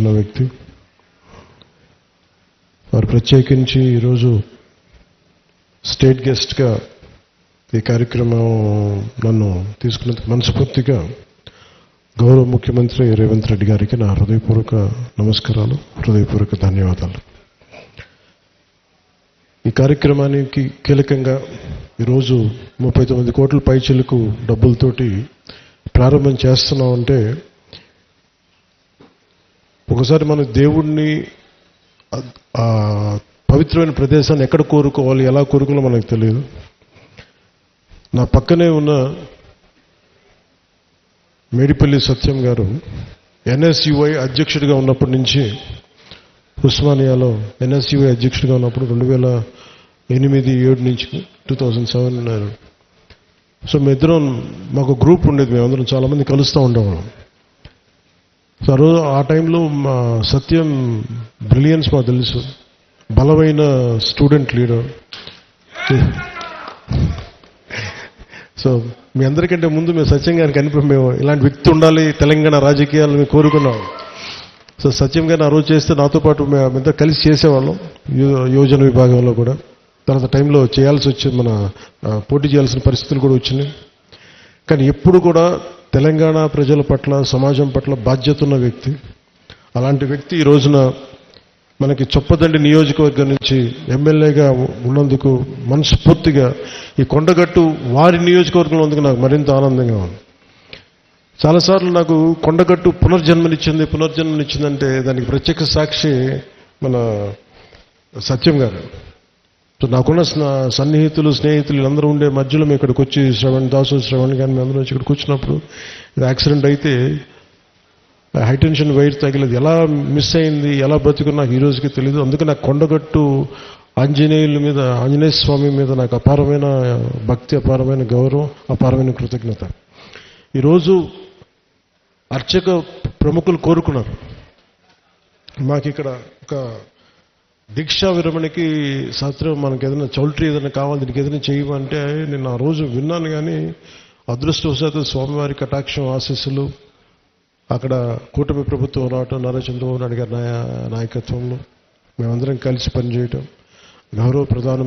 కూర్చున్న వ్యక్తి. వారు ప్రత్యేకించి ఈరోజు స్టేట్ గెస్ట్గా ఈ కార్యక్రమం నన్ను తీసుకున్నందుకు మనస్ఫూర్తిగా గౌరవ ముఖ్యమంత్రి రేవంత్ రెడ్డి గారికి నా హృదయపూర్వక నమస్కారాలు, హృదయపూర్వక ధన్యవాదాలు. ఈ కార్యక్రమానికి కీలకంగా ఈరోజు 39 కోట్ల పైచిలకు డబ్బులతోటి ప్రారంభం చేస్తున్నామంటే, ఒకసారి మన దేవుణ్ణి పవిత్రమైన ప్రదేశాన్ని ఎక్కడ కోరుకోవాలి, ఎలా కోరుకోవాలో మనకు తెలియదు. నా పక్కనే ఉన్న మేడిపల్లి సత్యం గారు ఎన్ఎస్యుఐ అధ్యక్షుడిగా ఉన్నప్పటి నుంచి, ఉస్మానియాలో ఎన్ఎస్యుఐ అధ్యక్షుడిగా ఉన్నప్పుడు 2008-7 నుంచి 2007. సో మేమిద్దరం, మాకు గ్రూప్ ఉండేది, మేమందరం చాలామంది కలుస్తూ ఉండేవాళ్ళం. సో ఆ టైంలో మా సత్యం బ్రిలియన్స్ మాకు తెలుసు, బలమైన స్టూడెంట్ లీడర్. సో మీ అందరికంటే ముందు మేము సత్యం గారికి కనిపి మేము ఇలాంటి వ్యక్తి ఉండాలి తెలంగాణ రాజకీయాలు మేము కోరుకున్నాం. సో సత్యం గారిని ఆ రోజు చేస్తే నాతో పాటు మేమంతా కలిసి చేసేవాళ్ళం యోజన విభాగంలో కూడా. తర్వాత టైంలో చేయాల్సి వచ్చింది, మన పోటీ చేయాల్సిన పరిస్థితులు కూడా వచ్చినాయి. కానీ ఎప్పుడు కూడా తెలంగాణ ప్రజల పట్ల, సమాజం పట్ల బాధ్యత ఉన్న వ్యక్తి. అలాంటి వ్యక్తి ఈ రోజున మనకి చొప్పదండి నియోజకవర్గం నుంచి ఎమ్మెల్యేగా ఉన్నందుకు మనస్ఫూర్తిగా ఈ కొండగట్టు వారి నియోజకవర్గంలో ఉన్నందుకు నాకు మరింత ఆనందంగా ఉంది. చాలాసార్లు నాకు కొండగట్టు పునర్జన్మనిచ్చిందంటే దానికి ప్రత్యక్ష సాక్షి మన సత్యం గారు. సో నాకున్న సన్నిహితులు, స్నేహితులు వీళ్ళందరూ ఉండే మధ్యలో మేము ఇక్కడికి వచ్చి శ్రవణ్ కానీ మేము అందరూ వచ్చి ఇక్కడికి వచ్చినప్పుడు యాక్సిడెంట్ అయితే హైటెన్షన్ వైర్ తగిలేదు, ఎలా మిస్ అయింది, ఎలా బతుకుని నాకు ఈ రోజుకి తెలియదు. అందుకే నాకు కొండగట్టు ఆంజనేయ స్వామి మీద నాకు అపారమైన భక్తి, అపారమైన గౌరవం, అపారమైన కృతజ్ఞత. ఈరోజు అర్చక ప్రముఖులు కోరుకున్నారు, మాకు ఇక్కడ ఒక దీక్షా విరమణకి శాస్త్రం, మనకి ఏదైనా చౌల్ట్రీ ఏదైనా కావాలి, దీనికి ఏదైనా చేయమంటే నేను ఆ రోజు విన్నాను. కానీ అదృష్టవశాత్తు స్వామివారి కటాక్షం, ఆశీస్సులు, అక్కడ కూటమి ప్రభుత్వం రావటం, నారా చంద్రబాబు నాయుడు గారి నాయకత్వంలో మేమందరం కలిసి పనిచేయటం, గౌరవ ప్రధాన